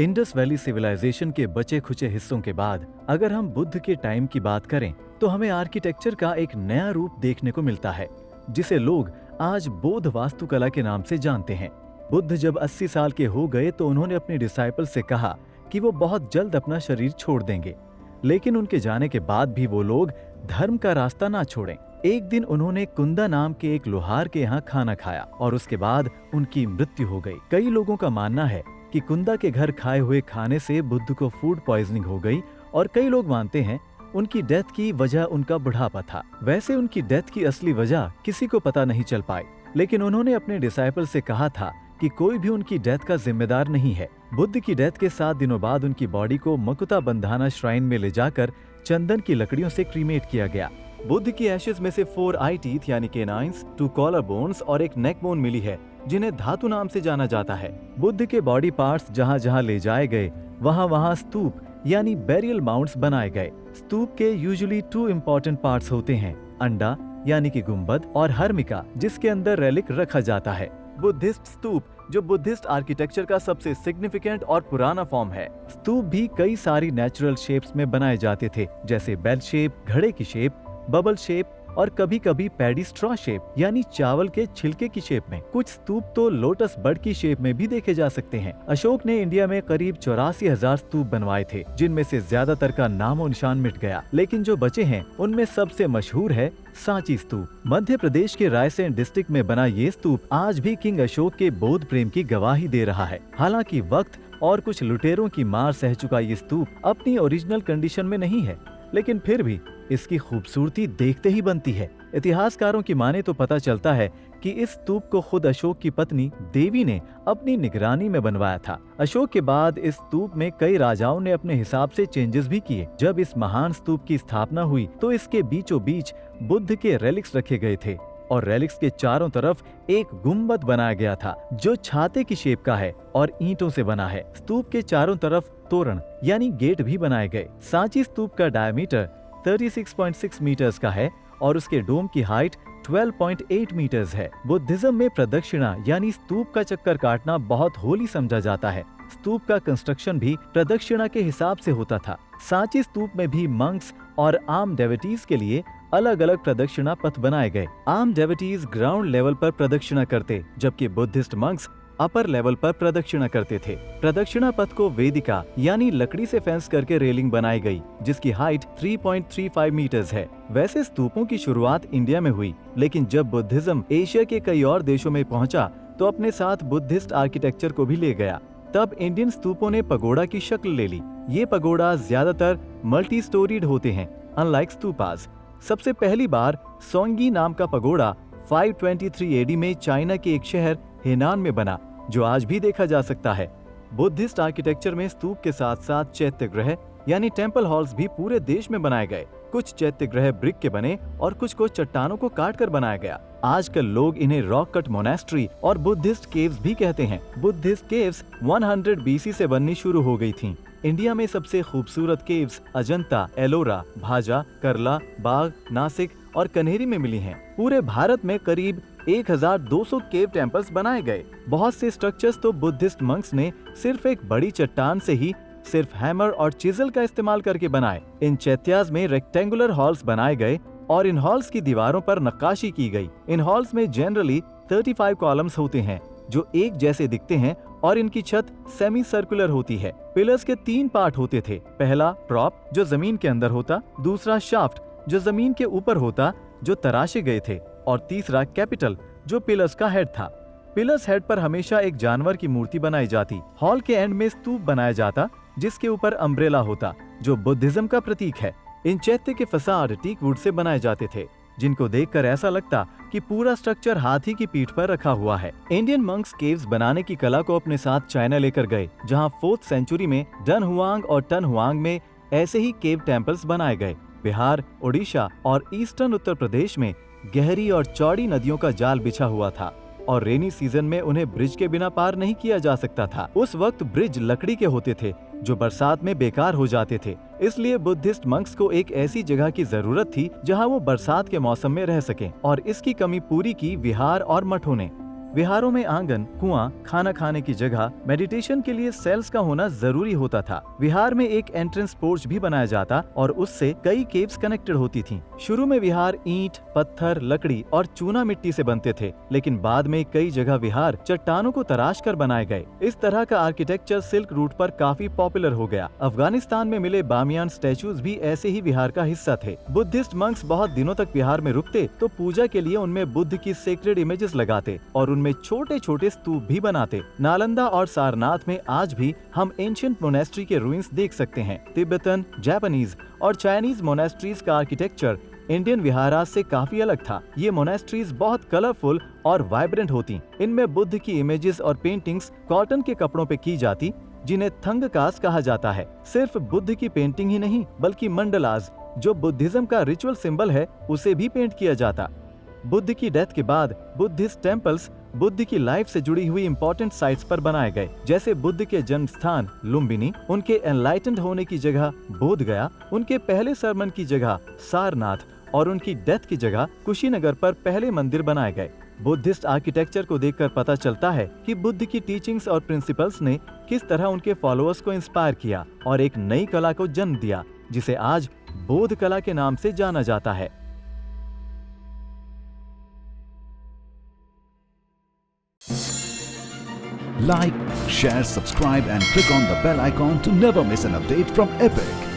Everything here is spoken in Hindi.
इंडस वैली सिविलाइजेशन के बचे खुचे हिस्सों के बाद अगर हम बुद्ध के टाइम की बात करें तो हमें आर्किटेक्चर का एक नया रूप देखने को मिलता है, जिसे लोग आज बौद्ध वास्तुकला के नाम से जानते हैं। बुद्ध जब 80 साल के हो गए तो उन्होंने अपने डिसाइपल से कहा कि वो बहुत जल्द अपना शरीर छोड़ देंगे, लेकिन उनके जाने के बाद भी वो लोग धर्म का रास्ता ना छोड़ें। एक दिन उन्होंने कुंदा नाम के एक लोहार के यहाँ खाना खाया और उसके बाद उनकी मृत्यु हो गई। कई लोगों का मानना है कि कुंदा के घर खाए हुए खाने से बुद्ध को फूड पॉइजनिंग हो गई और कई लोग मानते हैं उनकी डेथ की वजह उनका बुढ़ापा था। वैसे उनकी डेथ की असली वजह किसी को पता नहीं चल पाई, लेकिन उन्होंने अपने डिसाइपल से कहा था कि कोई भी उनकी डेथ का जिम्मेदार नहीं है। बुद्ध की डेथ के 7 दिनों बाद उनकी बॉडी को मकुता बंधाना श्राइन में ले जाकर चंदन की लकड़ियों से क्रीमेट किया गया। बुद्ध की एशेज में से 4 आई टीथ यानी केनाइन्स, 2 कॉलर बोन्स और एक नेक बोन मिली है, जिन्हें धातु नाम से जाना जाता है। बुद्ध के बॉडी पार्ट्स जहाँ जहाँ ले जाए गए वहाँ स्तूप यानी बेरियल माउंट्स बनाए गए। स्तूप के यूजुअली 2 इम्पोर्टेंट पार्ट्स होते हैं, अंडा यानी कि गुंबद और हर्मिका जिसके अंदर रेलिक रखा जाता है। बुद्धिस्ट स्तूप जो बुद्धिस्ट आर्किटेक्चर का सबसे सिग्निफिकेंट और पुराना फॉर्म है। स्तूप भी कई सारी नेचुरल शेप्स में बनाए जाते थे, जैसे बेल शेप, घड़े की शेप, बबल शेप और कभी कभी पैडी स्ट्रॉ शेप यानी चावल के छिलके की शेप में। कुछ स्तूप तो लोटस बर्ड की शेप में भी देखे जा सकते हैं। अशोक ने इंडिया में करीब 84,000 स्तूप बनवाए थे, जिनमें से ज्यादातर का नामो निशान मिट गया, लेकिन जो बचे हैं उनमें सबसे मशहूर है सांची स्तूप। मध्य प्रदेश के रायसेन डिस्ट्रिक्ट में बना ये स्तूप आज भी किंग अशोक के बौद्ध प्रेम की गवाही दे रहा है। हालांकि वक्त और कुछ लुटेरों की मार सह चुका ये स्तूप अपनी ओरिजिनल कंडीशन में नहीं है, लेकिन फिर भी इसकी खूबसूरती देखते ही बनती है। इतिहासकारों की माने तो पता चलता है कि इस स्तूप को खुद अशोक की पत्नी देवी ने अपनी निगरानी में बनवाया था। अशोक के बाद इस स्तूप में कई राजाओं ने अपने हिसाब से चेंजेस भी किए। जब इस महान स्तूप की स्थापना हुई तो इसके बीचों बीच बुद्ध के रेलिक्स रखे गए थे और रेलिक्स के चारों तरफ एक गुम्बद बनाया गया था जो छाते की शेप का है और ईंटों से बना है। स्तूप के चारों तरफ तोरण यानी गेट भी बनाए गए। सांची स्तूप का डायमीटर 36.6 मीटर्स का है और उसके डोम की हाइट 12.8 मीटर्स है। बुद्धिज्म में प्रदक्षिणा यानी स्तूप का चक्कर काटना बहुत होली समझा जाता है। स्तूप का कंस्ट्रक्शन भी प्रदक्षिणा के हिसाब से होता था। सांची स्तूप में भी मंक्स और आर्म डेवोटीज के लिए अलग अलग प्रदक्षिणा पथ बनाए गए। आर्म डेवोटीज ग्राउंड लेवल पर प्रदक्षिणा करते, जबकि बुद्धिस्ट मंक्स अपर लेवल पर प्रदक्षिणा करते थे। प्रदक्षिणा पथ को वेदिका यानी लकड़ी से फेंस करके रेलिंग बनाई गई, जिसकी हाइट 3.35 मीटर्स है। वैसे स्तूपों की शुरुआत इंडिया में हुई, लेकिन जब बुद्धिज्म एशिया के कई और देशों में पहुंचा तो अपने साथ बुद्धिस्ट आर्किटेक्चर को भी ले गया। तब इंडियन स्तूपों ने पगोड़ा की शक्ल ले ली। ये पगोड़ा ज्यादातर मल्टी स्टोरीड होते हैं, अनलाइक स्तूपास। सबसे पहली बार सोंगी नाम का पगोड़ा 523 एडी में चाइना के एक शहर हेनान में बना, जो आज भी देखा जा सकता है। बुद्धिस्ट आर्किटेक्चर में स्तूप के साथ साथ चैत्यगृह यानी टेम्पल हॉल्स भी पूरे देश में बनाए गए। कुछ चैत्यगृह ब्रिक के बने और कुछ को चट्टानों को काट कर बनाया गया। आजकल लोग इन्हें रॉक कट मोनेस्ट्री और बुद्धिस्ट केव्स भी कहते हैं। बुद्धिस्ट केव्स 100 BC से बननी शुरू हो गई थीं। इंडिया में सबसे खूबसूरत केव्स अजंता, एलोरा, भाजा, करला, बाग, नासिक और कन्हेरी में मिली हैं। पूरे भारत में करीब 1200 केव टेम्पल्स बनाए गए। बहुत से स्ट्रक्चर्स तो बुद्धिस्ट मंक्स ने सिर्फ एक बड़ी चट्टान से ही सिर्फ हैमर और चिजल का इस्तेमाल करके बनाए। इन चैत्याज में रेक्टेंगुलर हॉल्स बनाए गए और इन हॉल्स की दीवारों पर नक्काशी की गई। इन हॉल्स में जनरली 35 कॉलम्स होते हैं जो एक जैसे दिखते हैं और इनकी छत सेमी सर्कुलर होती है। पिलर्स के 3 पार्ट होते थे। पहला प्रॉप जो जमीन के अंदर होता, दूसरा शाफ्ट जो जमीन के ऊपर होता जो तराशे गए थे, और तीसरा कैपिटल जो पिलर्स का हेड था। पिलर्स हेड पर हमेशा एक जानवर की मूर्ति बनाई जाती। हॉल के एंड में स्तूप बनाया जाता जिसके ऊपर अम्ब्रेला होता जो बुद्धिज्म का प्रतीक है। इन चैत्य के फसाड टीक वुड से बनाए जाते थे, जिनको देखकर ऐसा लगता कि पूरा स्ट्रक्चर हाथी की पीठ पर रखा हुआ है। इंडियन मंक्स केव्स बनाने की कला को अपने साथ चाइना लेकर गए, जहां 4th सेंचुरी में डनहुआंग और टनहुआंग में ऐसे ही केव टेम्पल्स बनाए गए। बिहार, ओडिशा और ईस्टर्न उत्तर प्रदेश में गहरी और चौड़ी नदियों का जाल बिछा हुआ था और रेनी सीजन में उन्हें ब्रिज के बिना पार नहीं किया जा सकता था। उस वक्त ब्रिज लकड़ी के होते थे जो बरसात में बेकार हो जाते थे। इसलिए बुद्धिस्ट मंक्स को एक ऐसी जगह की जरूरत थी जहां वो बरसात के मौसम में रह सकें, और इसकी कमी पूरी की विहार और मठों ने। विहारों में आंगन, कुआं, खाना खाने की जगह, मेडिटेशन के लिए सेल्स का होना जरूरी होता था। विहार में एक एंट्रेंस पोर्च भी बनाया जाता और उससे कई केव्स कनेक्टेड होती थीं। शुरू में विहार ईंट, पत्थर, लकड़ी और चूना मिट्टी से बनते थे, लेकिन बाद में कई जगह विहार चट्टानों को तराश कर बनाए गए। इस तरह का आर्किटेक्चर सिल्क रूट पर काफी पॉपुलर हो गया। अफगानिस्तान में मिले बामियान स्टैचूज भी ऐसे ही विहार का हिस्सा थे। बुद्धिस्ट मंक्स बहुत दिनों तक विहार में रुकते तो पूजा के लिए उनमें बुद्ध की सेक्रेड इमेजेस लगाते और उनमें छोटे छोटे स्तूप भी बनाते। नालंदा और सारनाथ में आज भी हम एंशिएंट मोनेस्ट्री के रुइंस देख सकते हैं। तिब्बतन, जापानीज और चाइनीज मोनेस्ट्रीज का आर्किटेक्चर इंडियन विहारास से काफी अलग था। ये मोनेस्ट्रीज बहुत कलरफुल और वाइब्रेंट होती। इनमें बुद्ध की इमेजेस और पेंटिंग्स कॉटन के कपड़ों पे की जाती, जिन्हें थंगकास कहा जाता है। सिर्फ बुद्ध की पेंटिंग ही नहीं, बल्कि मंडलाज, जो बुद्धिज्म का रिचुअल सिंबल है, उसे भी पेंट किया जाता। बुद्ध की डेथ के बाद बुद्धिस्ट टेम्पल्स बुद्ध की लाइफ से जुड़ी हुई इंपॉर्टेंट साइट्स पर बनाए गए, जैसे बुद्ध के जन्म स्थान लुम्बिनी, उनके एनलाइटेंड होने की जगह बोध गया, उनके पहले सरमन की जगह सारनाथ और उनकी डेथ की जगह कुशीनगर पर पहले मंदिर बनाए गए। बुद्धिस्ट आर्किटेक्चर को देखकर पता चलता है कि बुद्ध की टीचिंग्स और प्रिंसिपल्स ने किस तरह उनके फॉलोअर्स को इंस्पायर किया और एक नई कला को जन्म दिया, जिसे आज बौद्ध कला के नाम से जाना जाता है। Like, share, subscribe and click on the bell icon to never miss an update from Epic.